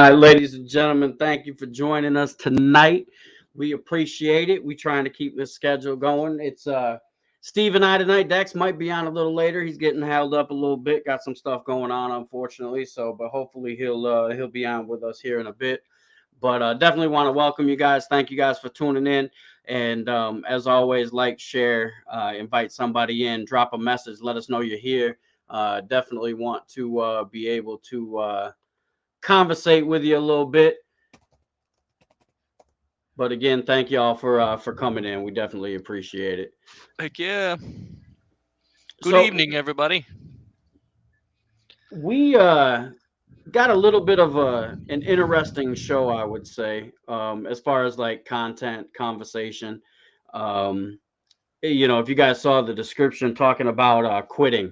right, ladies and gentlemen, thank you for joining us tonight. We appreciate it. We're trying to keep this schedule going. It's Steve and I tonight. Dex might be on a little later. He's getting held up a little bit. Got some stuff going on, unfortunately. So, but hopefully he'll be on with us here in a bit. But definitely want to welcome you guys. Thank you guys for tuning in. And as always, like, share, invite somebody in, drop a message, let us know you're here. Definitely want to be able to conversate with you a little bit. But again, thank y'all for coming in. We definitely appreciate it. Heck yeah. Good So evening, everybody. we got a little bit of an interesting show, I would say, as far as like content conversation. Um, if you guys saw the description talking about quitting,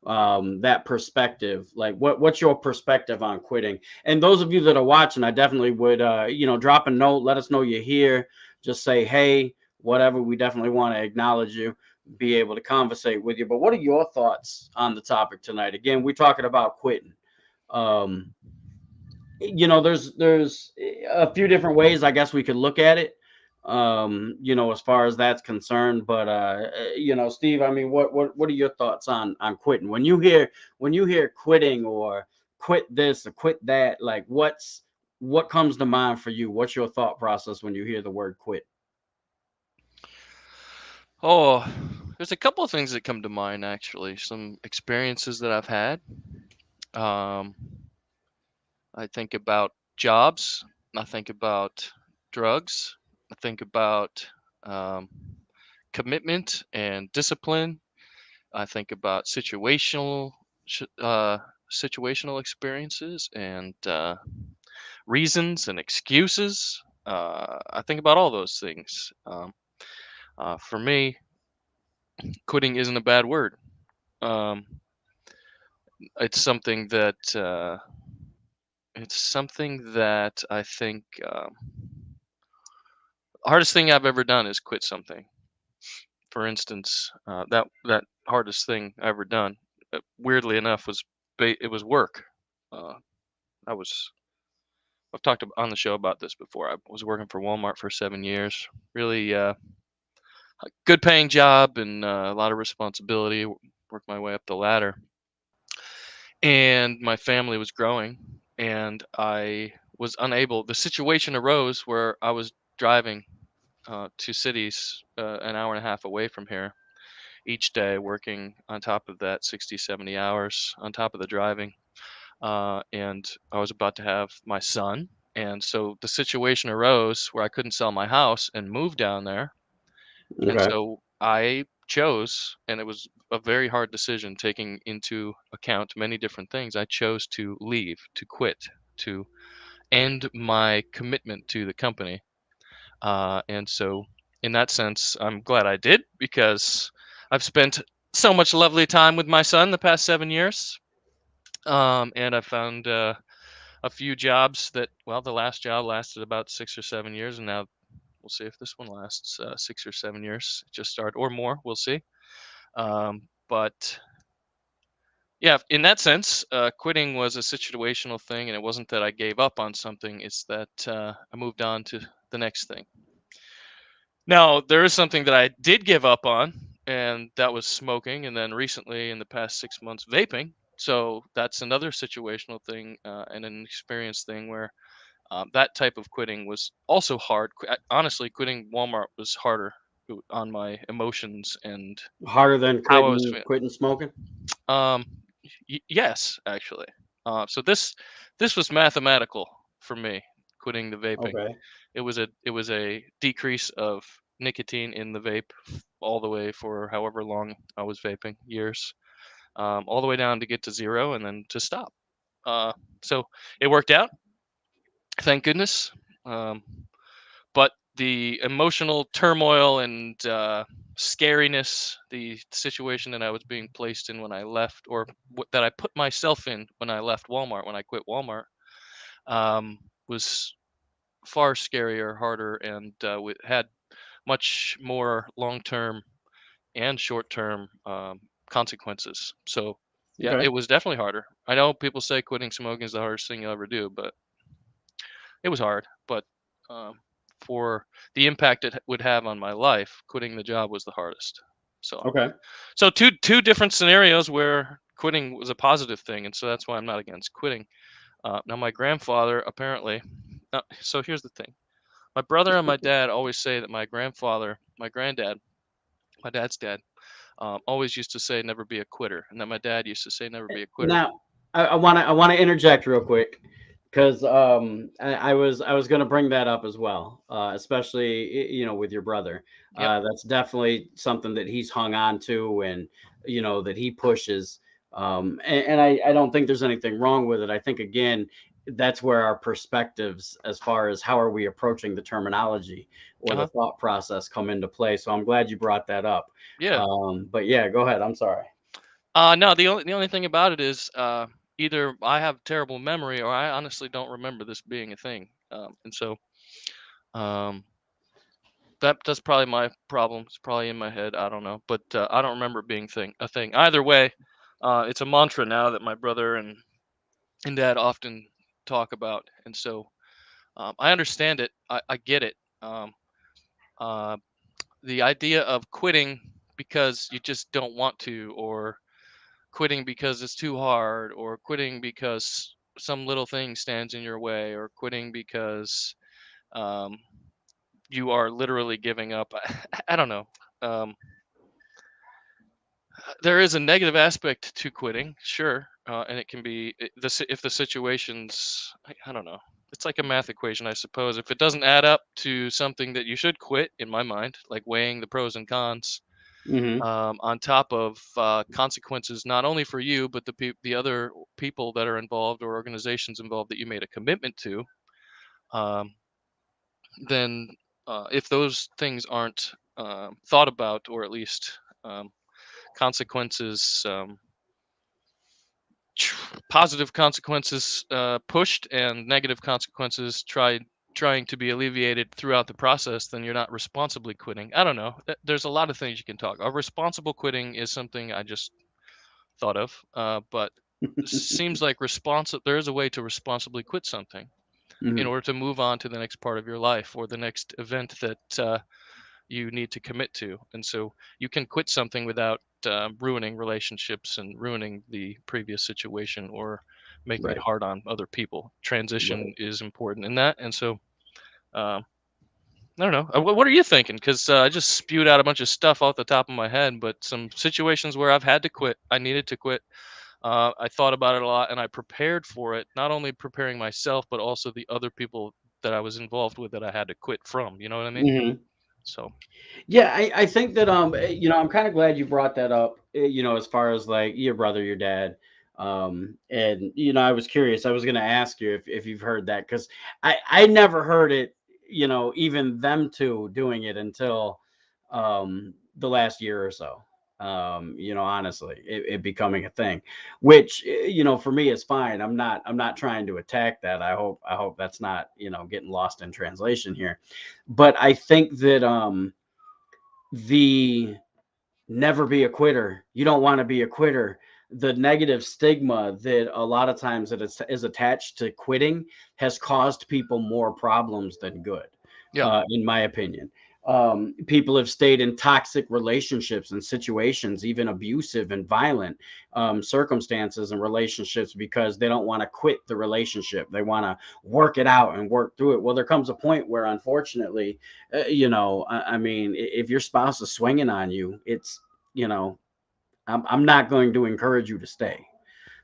that perspective, like what's your perspective on quitting? And those of you that are watching, I definitely would drop a note, let us know you're here, just say hey, whatever. We definitely want to acknowledge you, be able to conversate with you. But what are your thoughts on the topic tonight? Again, we're talking about quitting. um there's a few different ways I guess we could look at it, as far as that's concerned. But Steve, I mean, what are your thoughts on quitting? When you hear quitting or quit this or quit that, like what comes to mind for you? What's your thought process when you hear the word quit? Oh, there's a couple of things that come to mind actually. Some experiences that I've had. Um, I think about jobs. I think about drugs. I think about um, commitment and discipline. I think about situational experiences and reasons and excuses. I think about all those things. For me, quitting isn't a bad word. Um, it's something that I think hardest thing I've ever done is quit something. For instance, that hardest thing I ever done, weirdly enough, it was work. Uh, I was I've talked on the show about this before. I was working for Walmart for 7 years. Really good paying job and a lot of responsibility. Worked my way up the ladder, and my family was growing, and I was unable. The situation arose where I was driving to cities an hour and a half away from here each day, working on top of that 60, 70 hours on top of the driving. And I was about to have my son. And so the situation arose where I couldn't sell my house and move down there. And Okay. so I chose, and it was a very hard decision taking into account many different things. I chose to leave, to quit, to end my commitment to the company. And so, in that sense, I'm glad I did because I've spent so much lovely time with my son the past 7 years. And I found a few jobs that, well, the last job lasted about 6 or 7 years, and now we'll see if this one lasts 6 or 7 years. It just started, or more. We'll see. But yeah, in that sense, quitting was a situational thing, and it wasn't that I gave up on something. It's that I moved on to the next thing. Now, there is something that I did give up on, and that was smoking, and then recently, in the past 6 months, vaping. So that's another situational thing and an experience thing where that type of quitting was also hard. Honestly, quitting Walmart was harder on my emotions and Harder than how I was quitting feeling. quitting smoking? Um, yes, actually. So this was mathematical for me, quitting the vaping. Okay. It was a decrease of nicotine in the vape all the way for however long I was vaping, years, all the way down to get to zero and then to stop. Uh, so it worked out, thank goodness. Um, but the emotional turmoil and scariness, the situation that I was being placed in when I left, or that I put myself in when I left Walmart, when I quit Walmart, was far scarier, harder, and had much more long-term and short-term consequences. So, yeah, Okay. it was definitely harder. I know people say quitting smoking is the hardest thing you'll ever do, but it was hard, but um, for the impact it would have on my life, quitting the job was the hardest. So, Okay. so two different scenarios where quitting was a positive thing, and so that's why I'm not against quitting. Now, my grandfather apparently. So here's the thing: my brother and my dad always say that my grandfather, my granddad, my dad's dad, always used to say never be a quitter, and that my dad used to say never be a quitter. Now, I want to interject real quick because I was going to bring that up as well, especially with your brother. Yep. That's definitely something that he's hung on to, and that he pushes. And I don't think there's anything wrong with it. I think again, that's where our perspectives, as far as how are we approaching the terminology or the Uh-huh. thought process, come into play. So I'm glad you brought that up. Yeah. But yeah, go ahead. I'm sorry. No, the only thing about it is either I have terrible memory or I honestly don't remember this being a thing. And so um, that's probably my problem. It's probably in my head. I don't know, but I don't remember it being a thing. Either way, it's a mantra now that my brother and dad often talk about, and so I understand it. I get it. Uh, the idea of quitting because you just don't want to, or quitting because it's too hard, or quitting because some little thing stands in your way, or quitting because um, you are literally giving up. I don't know. Um, there is a negative aspect to quitting, sure, and it can be if the situation's I don't know. It's like a math equation, I suppose. If it doesn't add up to something that you should quit, in my mind, like weighing the pros and cons, Hmm. on top of consequences not only for you but the other people that are involved or organizations involved that you made a commitment to, um, then if those things aren't thought about, or at least um, consequences, positive consequences pushed and negative consequences trying to be alleviated throughout the process, then you're not responsibly quitting. I don't know. There's a lot of things you can talk. A responsible quitting is something I just thought of, but seems like there is a way to responsibly quit something in Hmm. order to move on to the next part of your life or the next event that you need to commit to. And so you can quit something without ruining relationships and ruining the previous situation or making it Right. hard on other people. Transition Right. is important in that. And so, um, I don't know. What are you thinking? Because I just spewed out a bunch of stuff off the top of my head, but some situations where I've had to quit, I needed to quit. I thought about it a lot and I prepared for it, not only preparing myself, but also the other people that I was involved with that I had to quit from. You know what I mean? Hmm. So, Yeah, I think that I'm kind of glad you brought that up. As far as like your brother, your dad, and I was curious. I was going to ask you if you've heard that because I never heard it. Even them two doing it until the last year or so. Honestly, it becoming a thing, which for me is fine. I'm not trying to attack that. I hope that's not getting lost in translation here, but I think that the never be a quitter. You don't want to be a quitter. The negative stigma that a lot of times that is attached to quitting has caused people more problems than good, yeah. in my opinion. People have stayed in toxic relationships and situations, even abusive and violent circumstances and relationships because they don't want to quit the relationship. They want to work it out and work through it. Well, there comes a point where, unfortunately, I mean, if your spouse is swinging on you, you know, I'm not going to encourage you to stay.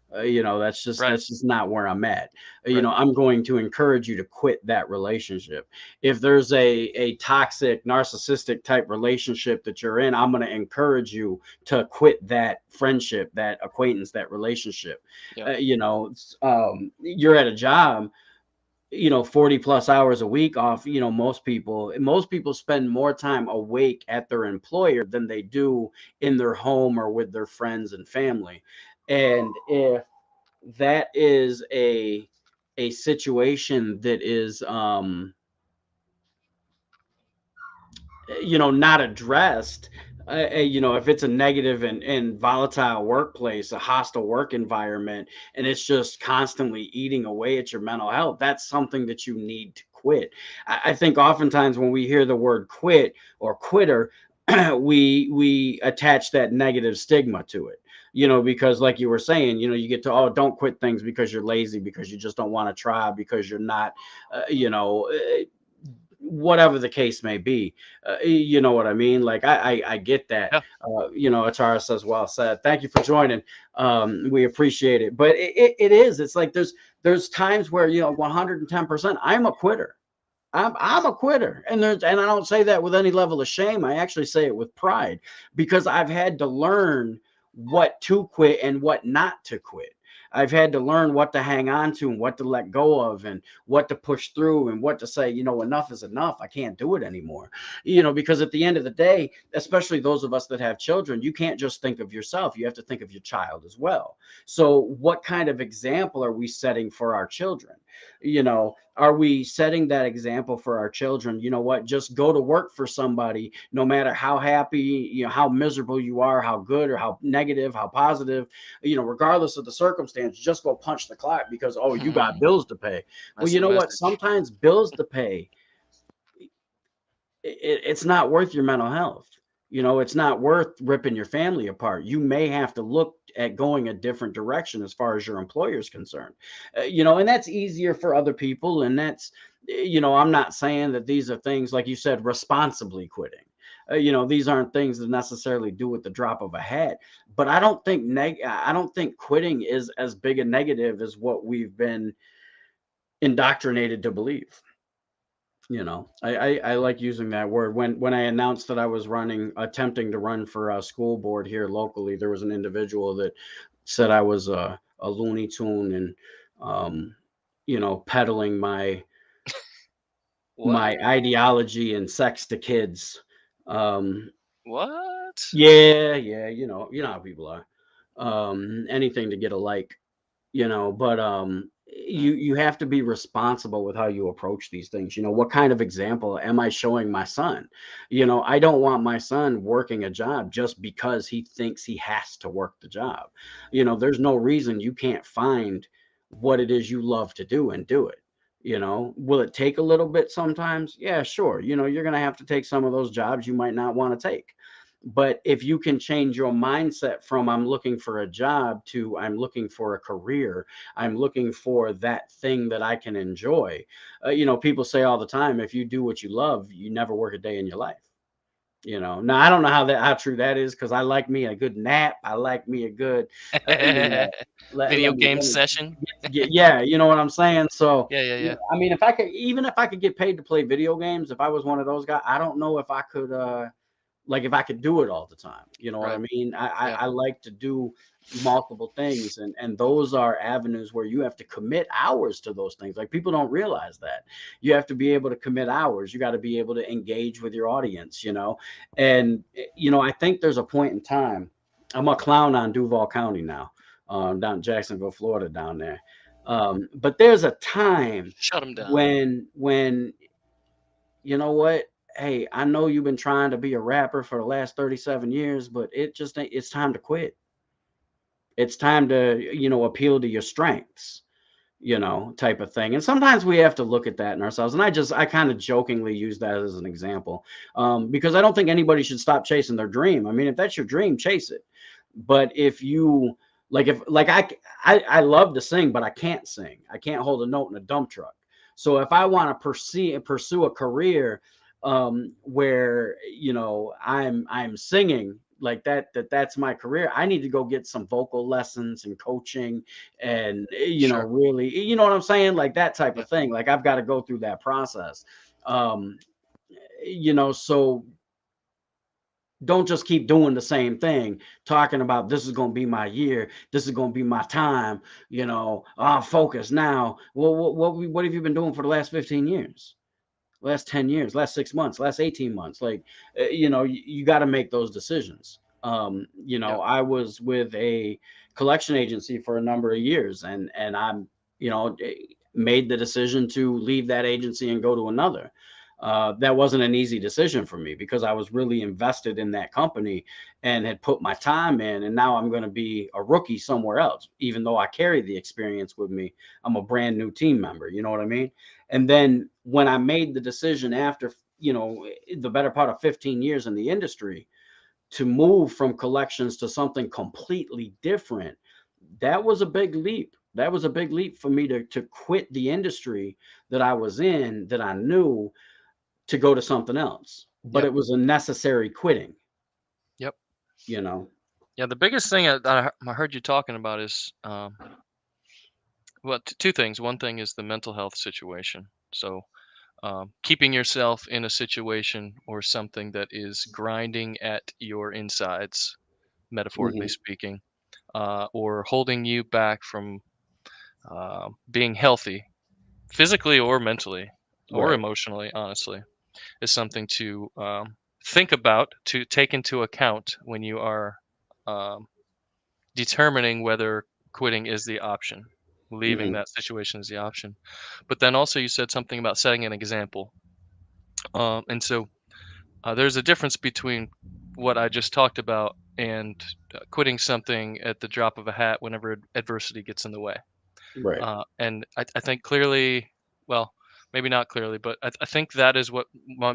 That's just Right. not where I'm at. Right. I'm going to encourage you to quit that relationship. If there's a toxic, narcissistic type relationship that you're in, I'm going to encourage you to quit that friendship, that acquaintance, that relationship. Yeah. You're at a job 40 plus hours a week off. Most people spend more time awake at their employer than they do in their home or with their friends and family. And if that is a situation that is not addressed, if it's a negative and volatile workplace, a hostile work environment, and it's just constantly eating away at your mental health, that's something that you need to quit. I think oftentimes when we hear the word quit or quitter, we attach that negative stigma to it. Because like you were saying, you get to, oh, don't quit things because you're lazy, because you just don't want to try, because you're not, whatever the case may be. You know what I mean? Like I get that. Yeah. Atara says, well said. Thank you for joining. We appreciate it. But it is. It's like there's times where 110%. I'm a quitter. I'm a quitter, and I don't say that with any level of shame. I actually say it with pride, because I've had to learn what to quit and what not to quit. I've had to learn what to hang on to and what to let go of, and what to push through, and what to say, enough is enough. I can't do it anymore. Because at the end of the day, especially those of us that have children, you can't just think of yourself. You have to think of your child as well. So what kind of example are we setting for our children? Are we setting that example for our children? You know what? Just go to work for somebody, no matter how happy, how miserable you are, how good or how negative, how positive, regardless of the circumstance, just go punch the clock because, oh, you got bills to pay. Well, That's you the know what? message. Sometimes bills to pay, it's not worth your mental health. It's not worth ripping your family apart. You may have to look at going a different direction as far as your employer is concerned. And that's easier for other people. And that's, I'm not saying that these are things, like you said, responsibly quitting. These aren't things that necessarily do with the drop of a hat. But I don't think quitting is as big a negative as what we've been indoctrinated to believe. I like using that word. When I announced that I was attempting to run for a school board here locally, there was an individual that said I was a Looney Tune, and um, peddling my What? ideology and sex to kids. Um, What? yeah, how people are. Anything to get a like. But Hmm. you have to be responsible with how you approach these things. What kind of example am I showing my son? I don't want my son working a job just because he thinks he has to work the job. There's no reason you can't find what it is you love to do and do it. Will it take a little bit sometimes? Yeah, sure. You're going to have to take some of those jobs you might not want to take. But if you can change your mindset from I'm looking for a job to I'm looking for a career, I'm looking for that thing that I can enjoy. People say all the time, if you do what you love, you never work a day in your life. Now I don't know how true that is, because I like me a good nap. I like me a good, you know, Video game let me session. yeah, you know what I'm saying? So, Yeah, yeah, yeah. I mean, if I could get paid to play video games, if I was one of those guys, I don't know if I could, like if I could do it all the time. You know what I Right. mean? Yeah. I like to do multiple things, and those are avenues where you have to commit hours to those things. Like, people don't realize that you have to be able to commit hours. You got to be able to engage with your audience, and I think there's a point in time. I'm a clown on Duval County now, down in Jacksonville, Florida, down there. But there's a time Shut him down. when you know what? Hey, I know you've been trying to be a rapper for the last 37 years, but it just ain't, it's time to quit. It's time to, appeal to your strengths, type of thing. And sometimes we have to look at that in ourselves. And I kind of jokingly use that as an example, because I don't think anybody should stop chasing their dream. I mean, if that's your dream, chase it. But if you, like I love to sing, but I can't sing. I can't hold a note in a dump truck. So if I want to pursue a career, where I'm singing like that's my career, I need to go get some vocal lessons and coaching, and Sure. really, what I'm saying, like that type Yeah. of thing. Like, I've got to go through that process. um so don't just keep doing the same thing, talking about this is going to be my year, this is going to be my time, I'm focused now. Well, what have you been doing for the last 15 years, last 10 years, last 6 months, last 18 months? Like, you got to make those decisions. Yeah. I was with a collection agency for a number of years, and I'm, made the decision to leave that agency and go to another. That wasn't an easy decision for me because I was really invested in that company and had put my time in. And now I'm going to be a rookie somewhere else, even though I carry the experience with me. I'm a brand new team member. You know what I mean? And then when I made the decision after, the better part of 15 years in the industry to move from collections to something completely different, that was a big leap. That was a big leap for me to quit the industry that I was in, that I knew, to go to something else. But Yep. it was a necessary quitting, Yep. you know. Yeah. The biggest thing I heard you talking about is well, two things. One thing is the mental health situation. So keeping yourself in a situation or something that is grinding at your insides, metaphorically Mhm. speaking, or holding you back from being healthy, physically or mentally or Right. emotionally, honestly, is something to think about, to take into account when you are um, determining whether quitting is the option, leaving Mhm. that situation is the option. But then also, you said something about setting an example. And so there's a difference between what I just talked about and quitting something at the drop of a hat whenever adversity gets in the way. Right. And I think clearly, well, maybe not clearly, but I think that is what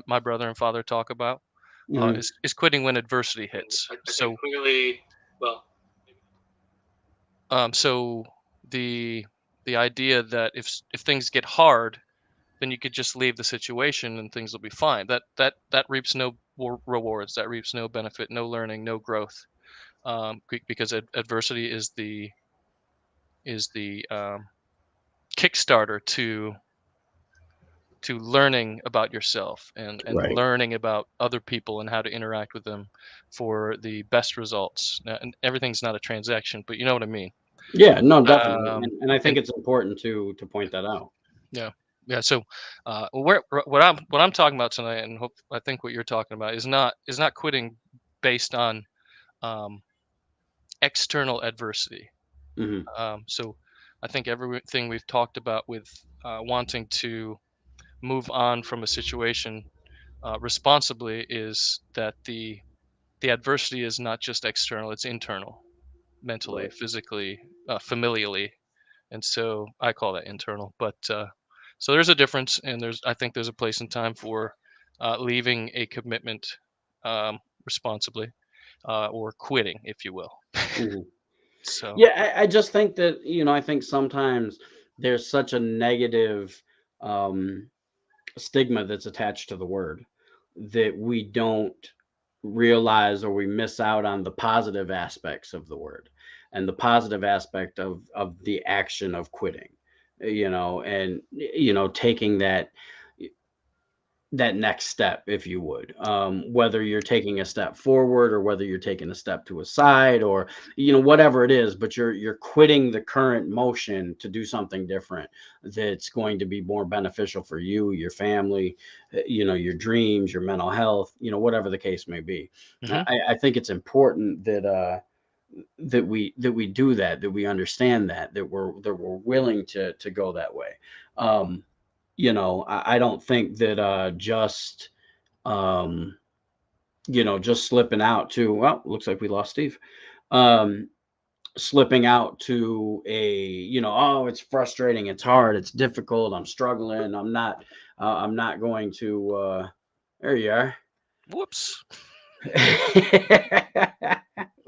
my brother and father talk about, Mhm. is quitting when adversity And hits. I think clearly, well, So the the idea that if things get hard, then you could just leave the situation and things will be fine. That reaps no rewards. That reaps no benefit, no learning, no growth. Because adversity is the kickstarter to learning about yourself and right. learning about other people and how to interact with them for the best results. And everything's not a transaction, but you know what I mean. Yeah, no, definitely. Um, And I think and it's important to point that out. Yeah, yeah. So, what I'm talking about tonight, and I think what you're talking about is not quitting based on um, external adversity. Mhm. So, I think everything we've talked about with wanting to move on from a situation responsibly is that the adversity is not just external; it's internal, mentally, Right. physically, familially, and so I call that internal. But so there's a difference, and I think there's a place and time for leaving a commitment responsibly, or quitting, if you will. Mhm. So Yeah, I just think that, I think sometimes there's such a negative um stigma that's attached to the word that we don't realize, or we miss out on the positive aspects of the word and the positive aspect of the action of quitting, and taking that next step, if you would, whether you're taking a step forward or whether you're taking a step to a side, or whatever it is, but you're quitting the current motion to do something different that's going to be more beneficial for you, your family, your dreams, your mental health, whatever the case may be. mhm. I think it's important that we do that we understand that we're willing to go that way. um I don't think that um, just slipping out to, well, looks like we lost Steve. Um, Slipping out to oh, it's frustrating, it's hard, it's difficult, I'm struggling, I'm not going to, there you are. Whoops.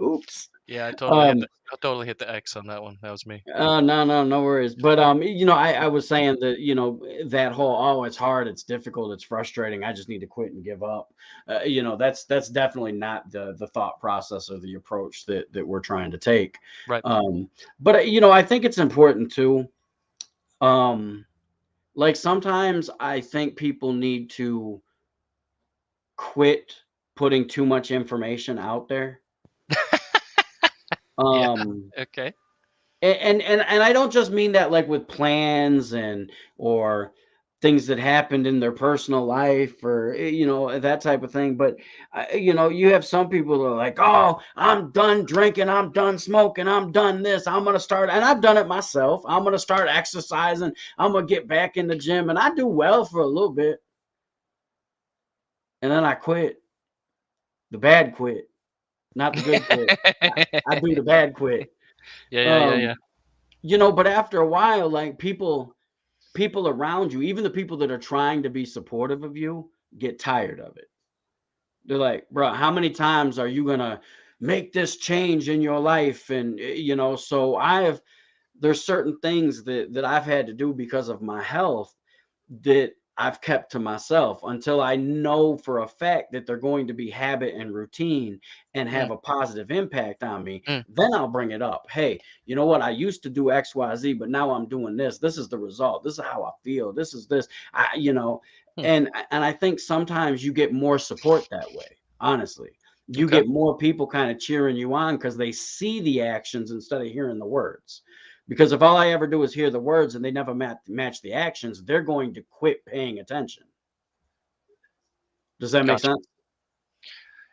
Oops. Yeah, I totally hit Um, the I totally hit the X on that one. That was me. No, no, no worries. But I was saying that that whole, oh, it's hard, it's difficult, it's frustrating, I just need to quit and give up. That's definitely not the thought process or the approach that we're trying to take. Right. But I think it's important too. Um, like sometimes I think people need to quit putting too much information out there. Yeah. Um, Okay. and I don't just mean that like with plans or things that happened in their personal life, or that type of thing, but you have some people who are like, oh, I'm done drinking, I'm done smoking, I'm done this, I'm going to start, and I've done it myself, I'm going to start exercising, I'm going to get back in the gym, and I do well for a little bit, and then I quit. The bad quit, not the good quit. I do the bad quit. Yeah. Um, but after a while, like people around you, even the people that are trying to be supportive of you, get tired of it. They're like, bro, how many times are you gonna make this change in your life? And so there's certain things that I've had to do because of my health that I've kept to myself until I know for a fact that they're going to be habit and routine and Mm, have a positive impact on me. mm, Then I'll bring it up. Hey, you know what? I used to do XYZ, but now I'm doing this. This is the result. This is how I feel. This is this. mm. And I think sometimes you get more support that way. Honestly, you Okay. get more people kind of cheering you on because they see the actions instead of hearing the words. Because if all I ever do is hear the words and they never match the actions, they're going to quit paying attention. Does that make Gotcha. sense?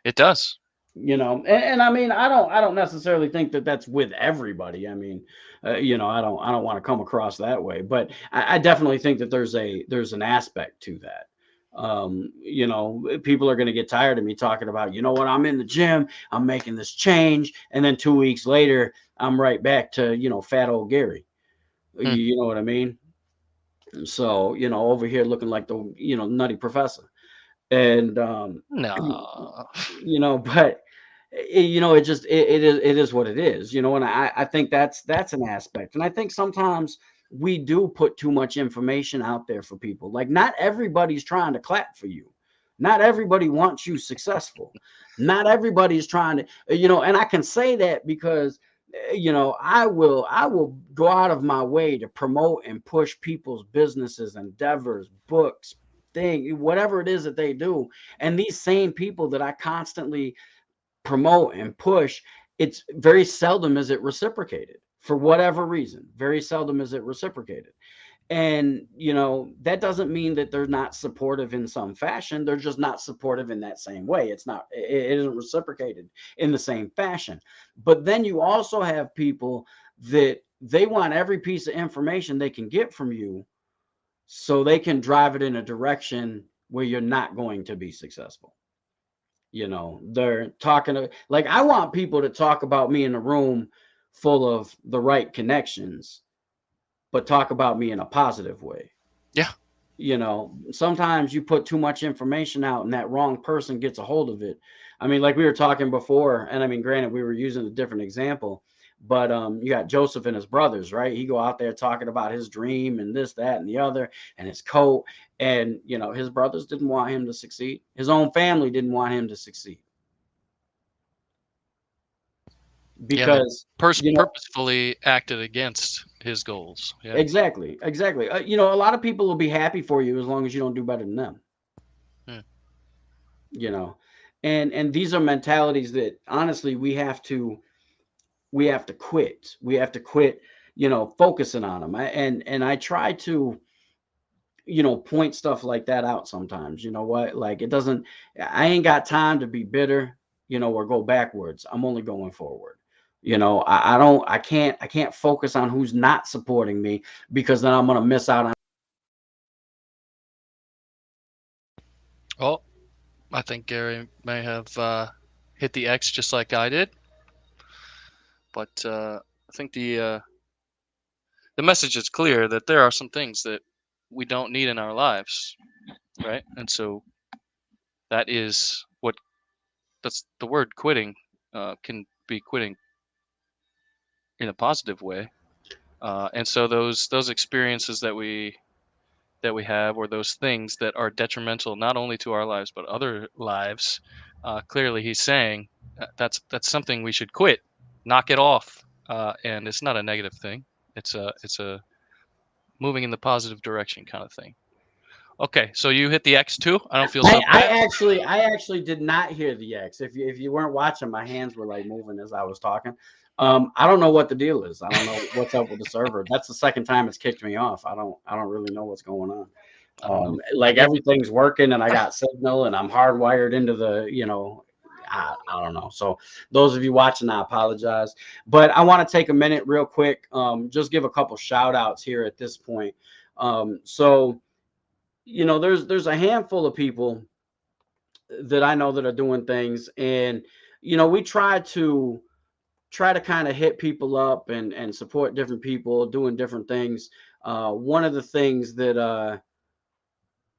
It does. And I mean, I don't necessarily think that that's with everybody. I mean, I don't want to come across that way, but I definitely think that there's an aspect to that. People are going to get tired of me talking about, what, I'm in the gym, I'm making this change, and then 2 weeks later, I'm right back to, fat old Gary. Mm. You know what I mean? So, over here looking like the, nutty professor. And No. but it is what it is, and I think that's an aspect. And I think sometimes we do put too much information out there for people. Like, not everybody's trying to clap for you. Not everybody wants you successful. Not everybody's trying to, and I can say that because I will go out of my way to promote and push people's businesses, endeavors, books, whatever it is that they do. And these same people that I constantly promote and push, it's very seldom is it reciprocated for whatever reason. Very seldom is it reciprocated. And that doesn't mean that they're not supportive in some fashion. They're just not supportive in that same way. It isn't reciprocated in the same fashion. But then you also have people that they want every piece of information they can get from you so they can drive it in a direction where you're not going to be successful. They're talking like, I want people to talk about me in a room full of the right connections, but talk about me in a positive way. Yeah. Sometimes you put too much information out and that wrong person gets a hold of it. I mean, like we were talking before, and I mean, granted, we were using a different example, but you got Joseph and his brothers, right? He go out there talking about his dream and this, that, and the other, and his coat. And his brothers didn't want him to succeed. His own family didn't want him to succeed Yeah, they because purposefully acted against his goals. Yeah. exactly. A lot of people will be happy for you as long as you don't do better than them. Hmm. you know and these are mentalities that honestly we have to quit focusing on them. And I try to point stuff like that out sometimes. What, like, it doesn't I ain't got time to be bitter, or go backwards. I'm only going forward. I don't I can't focus on who's not supporting me, because then I'm going to miss out on. Well, I think Gary may have hit the X just like I did, but I think the message is clear that there are some things that we don't need in our lives, right? And so that is what that's the word quitting can be quitting in a positive way. And so those experiences that we have, or those things that are detrimental not only to our lives but other lives, clearly he's saying that's something we should quit, knock it off, and it's not a negative thing. It's a moving in the positive direction kind of thing. Okay, so you hit the X too. I don't feel so I bad. actually did not hear the X. If you weren't watching, my hands were like moving as I was talking. I don't know what the deal is. I don't know what's up with the server. That's the second time it's kicked me off. I don't really know what's going on. I don't know. I Like, gave you. everything's working and I got signal and I'm hardwired into the, I don't know. So those of you watching, I apologize. But I want to take a minute real quick, just give a couple shout outs here at this point. So there's a handful of people that I know that are doing things, and we try to kind of hit people up and support different people doing different things. One of the things that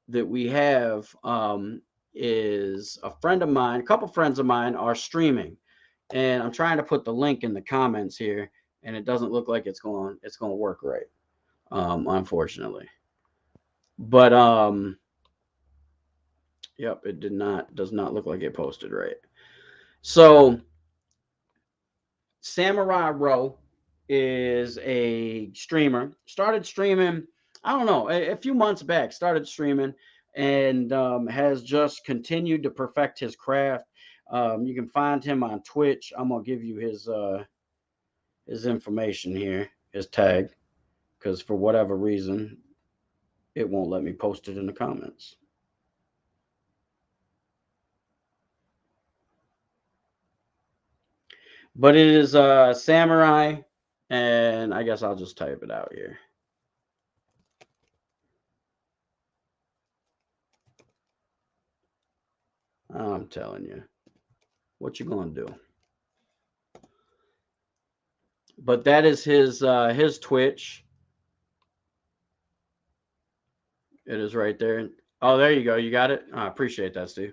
we have is a friend of mine, a couple friends of mine are streaming, and I'm trying to put the link in the comments here, and it doesn't look like it's going to work right, unfortunately. But yep, it does not look like it posted right. So Samurai Row is a streamer. Started streaming, I don't know, a few months back. Started streaming and has just continued to perfect his craft. You can find him on Twitch. I'm gonna give you his information here, his tag, because for whatever reason it won't let me post it in the comments. But it is Samurai, and I guess I'll just type it out here. I'm telling you, what you gonna do? But that is his Twitch. It is right there. Oh, there you go. You got it. I appreciate that, Steve.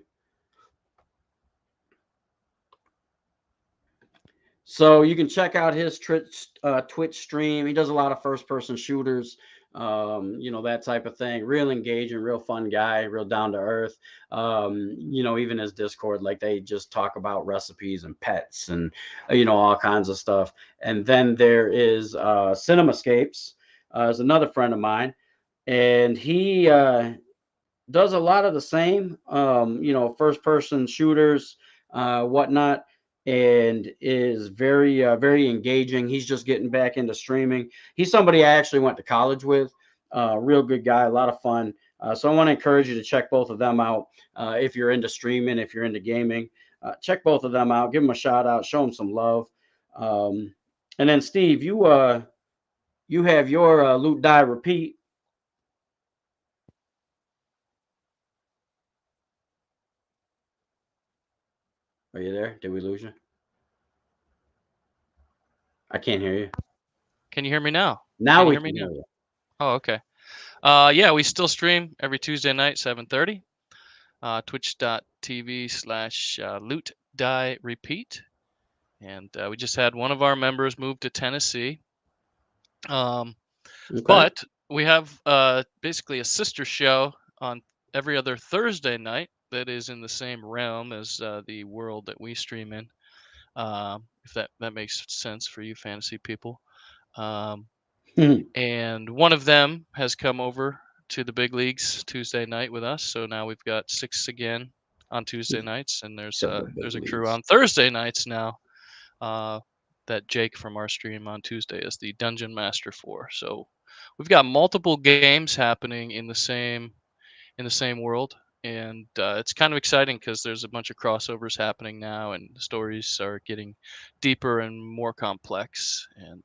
So you can check out his Twitch stream. He does a lot of first-person shooters, that type of thing. Real engaging, real fun guy, real down to earth. Even his Discord, like they just talk about recipes and pets and all kinds of stuff. And then there is Cinemascapes, is another friend of mine, and he does a lot of the same, first-person shooters, whatnot, and is very engaging. He's just getting back into streaming. He's somebody I actually went to college with. Real good guy, a lot of fun. So I want to encourage you to check both of them out if you're into streaming, if you're into gaming. Check both of them out. Give them a shout out. Show them some love. And then Steve, you have your Loot Die Repeat. Are you there? Did we lose you? I can't hear you. Can you hear me now? Now Can you we hear me can now? hear you. Oh, okay. Yeah, we still stream every Tuesday night, 7:30. Twitch.tv/loot die repeat. And we just had one of our members move to Tennessee. Okay. But we have basically a sister show on every other Thursday night that is in the same realm as the world that we stream in. If that makes sense for you fantasy people. And one of them has come over to the big leagues Tuesday night with us. So now we've got 6 again on Tuesday nights, and there's a crew on Thursday nights now. That Jake from our stream on Tuesday is the Dungeon Master for. So we've got multiple games happening in the same world, and it's kind of exciting because there's a bunch of crossovers happening now, and the stories are getting deeper and more complex, and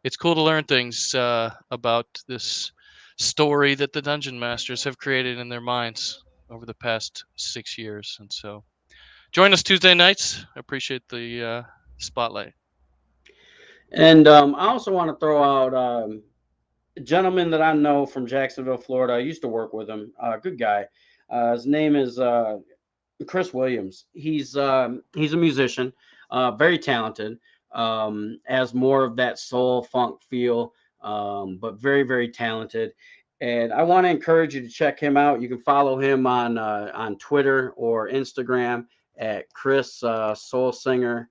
it's cool to learn things about this story that the Dungeon Masters have created in their minds over the past 6 years. And so join us Tuesday nights. I appreciate the spotlight. And I also want to throw out a gentleman that I know from Jacksonville, Florida. I used to work with him. Good guy. His name is Chris Williams. He's a musician, very talented. Has more of that soul funk feel, but very talented. And I want to encourage you to check him out. You can follow him on Twitter or Instagram at Chris Soul Singer.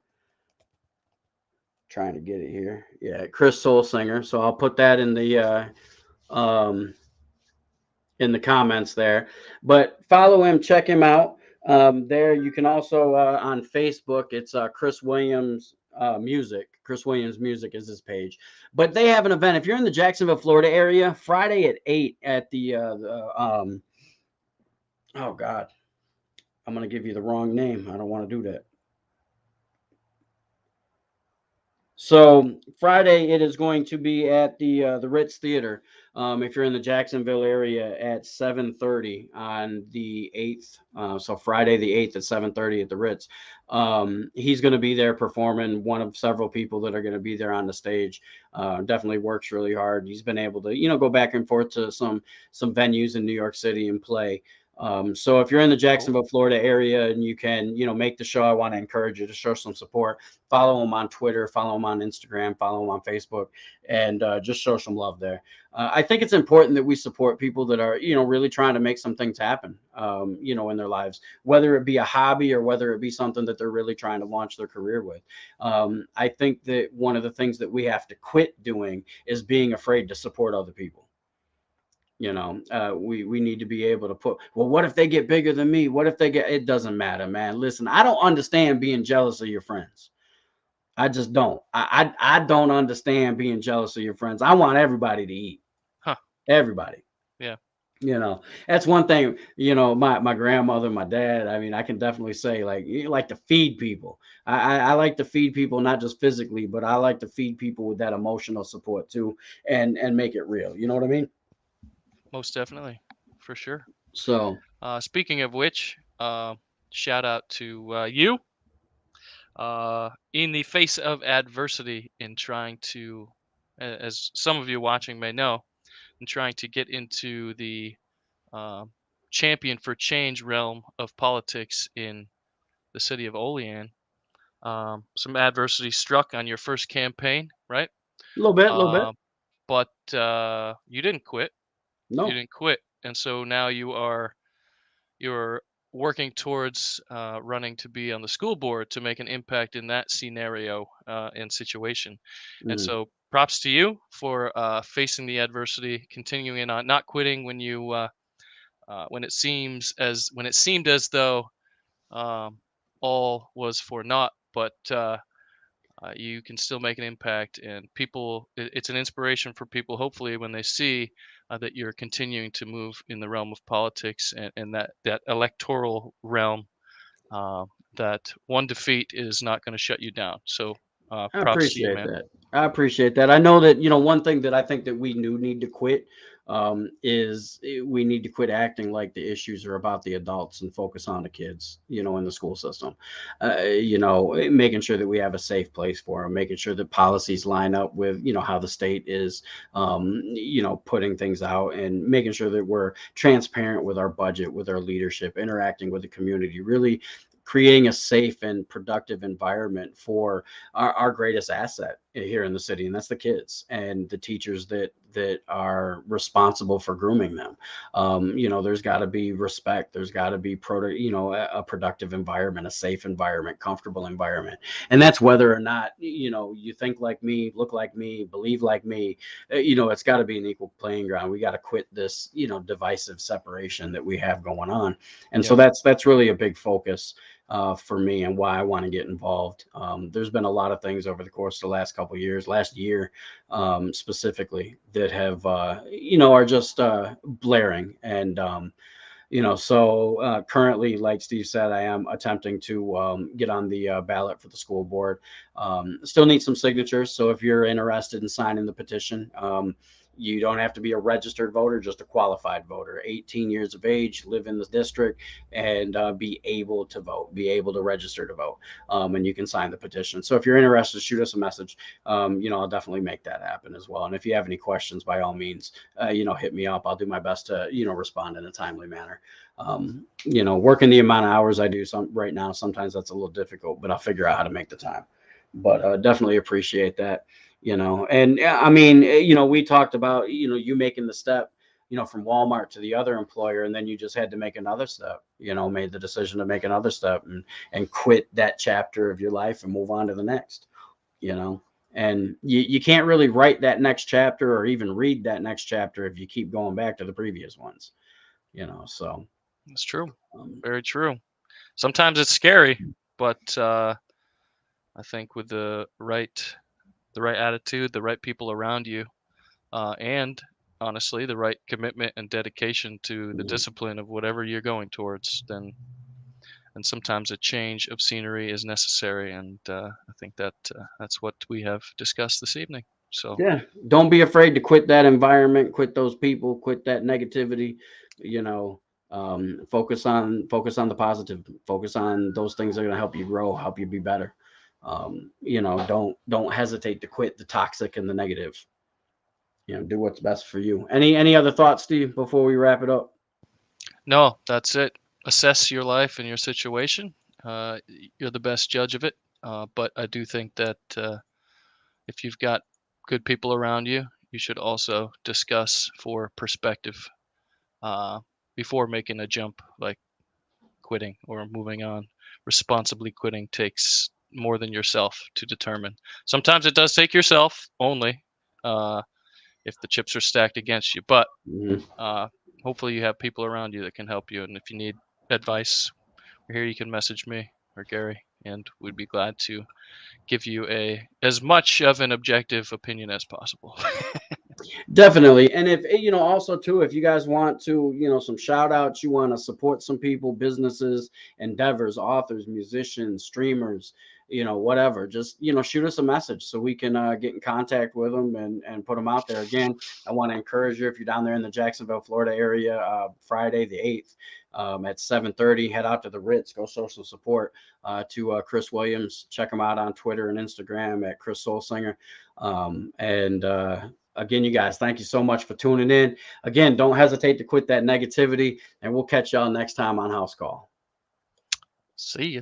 Trying to get it here. Yeah, Chris Soul Singer. So I'll put that in the comments there. But follow him, check him out. There you can also on Facebook. It's Chris Williams Music. Chris Williams Music is his page. But they have an event. If you're in the Jacksonville, Florida area, Friday at 8 at the oh God, I'm gonna give you the wrong name. I don't want to do that. So Friday it is going to be at the Ritz Theater. If you're in the Jacksonville area at 7:30 on the 8th, so Friday the 8th at 7:30 at the Ritz. He's going to be there performing. One of several people that are going to be there on the stage. Definitely works really hard. He's been able to go back and forth to some venues in New York City and play. So if you're in the Cool. Jacksonville, Florida area and you can, make the show, I want to encourage you to show some support. Follow him on Twitter, follow him on Instagram, follow him on Facebook, and just show some love there. I think it's important that we support people that are, really trying to make some things happen, in their lives, whether it be a hobby or whether it be something that they're really trying to launch their career with. I think that one of the things that we have to quit doing is being afraid to support other people. We need to be able to put, well, what if they get bigger than me? What if they get, it doesn't matter, man. Listen, I don't understand being jealous of your friends. I just don't. I don't understand being jealous of your friends. I want everybody to eat. Huh. Everybody. Yeah. That's one thing. My grandmother, my dad. I mean, I can definitely say like you like to feed people. I like to feed people not just physically, but I like to feed people with that emotional support too, and make it real. You know what I mean? Most definitely. For sure. So Speaking of which, shout out to you. In the face of adversity in trying to, as some of you watching may know, in trying to get into the uh, champion for change realm of politics in the city of Olean. Some adversity struck on your first campaign, right? a little bit. Uh, but you didn't quit. You No. didn't quit, and so now you're working towards running to be on the school board to make an impact in that scenario and situation. And Mm. so, props to you for facing the adversity, continuing on, not quitting when it seemed as though um, all was for naught, but you can still make an impact, and it's an inspiration for people, hopefully, when they see that you're continuing to move in the realm of politics and that electoral realm, uh, that one defeat is not going to shut you down. So I props to you, appreciate man. that. I appreciate that. I know that, one thing that I think that we do need to quit is we need to quit acting like the issues are about the adults and focus on the kids, in the school system. Making sure that we have a safe place for them, making sure that policies line up with, how the state is, putting things out and making sure that we're transparent with our budget, with our leadership, interacting with the community, really creating a safe and productive environment for our greatest asset here in the city, and that's the kids and the teachers that are responsible for grooming them. There's got to be respect. There's got to be a productive environment, a safe environment, comfortable environment, and that's whether or not you think like me, look like me, believe like me. It's got to be an equal playing ground. We got to quit this divisive separation that we have going on, and so Yeah. that's really a big focus for me and why I want to get involved. There's been a lot of things over the course of the last couple of years, last year specifically, that have are just blaring. And currently, like Steve said, I am attempting to get on the ballot for the school board. Still need some signatures, so if you're interested in signing the petition, you don't have to be a registered voter, just a qualified voter, 18 years of age, live in the district, and be able to vote, be able to register to vote. And you can sign the petition. So if you're interested, shoot us a message. I'll definitely make that happen as well. And if you have any questions, by all means, hit me up. I'll do my best to, respond in a timely manner. Working the amount of hours I do right now, sometimes that's a little difficult, but I'll figure out how to make the time. But definitely appreciate that. And I mean, we talked about, you making the step, from Walmart to the other employer, and then you just had to make another step, made the decision to make another step and quit that chapter of your life and move on to the next, you know. And you can't really write that next chapter or even read that next chapter if you keep going back to the previous ones, so That's true. um, Very true. Sometimes it's scary, but I think with the right attitude, the right people around you, and honestly, the right commitment and dedication to the mhm. discipline of whatever you're going towards, then and sometimes a change of scenery is necessary. And I think that that's what we have discussed this evening. So Yeah, don't be afraid to quit that environment, quit those people, quit that negativity. You know, focus on the positive. Focus on those things that are going to help you grow, help you be better. Don't hesitate to quit the toxic and the negative. Do what's best for you. Any other thoughts, Steve, before we wrap it up? no, that's it. Assess your life and your situation. You're the best judge of it. But I do think that if you've got good people around you, you should also discuss for perspective uh, before making a jump like quitting or moving on. Responsibly quitting takes more than yourself to determine. Sometimes it does take yourself only uh, if the chips are stacked against you, but Mhm. uh, hopefully you have people around you that can help you. And if you need advice, we're here. You can message me or Gary, and we'd be glad to give you as much of an objective opinion as possible. Definitely. And if also too, if you guys want to, some shout outs, you want to support some people, businesses, endeavors, authors, musicians, streamers, whatever, just, shoot us a message so we can get in contact with them and put them out there. Again, I want to encourage you, if you're down there in the Jacksonville, Florida area, Friday the 8th, at 7:30, head out to the Ritz, go show some support to Chris Williams. Check him out on Twitter and Instagram at Chris Soulsinger. And again, you guys, thank you so much for tuning in. Again, don't hesitate to quit that negativity, and we'll catch y'all next time on House Call. See ya.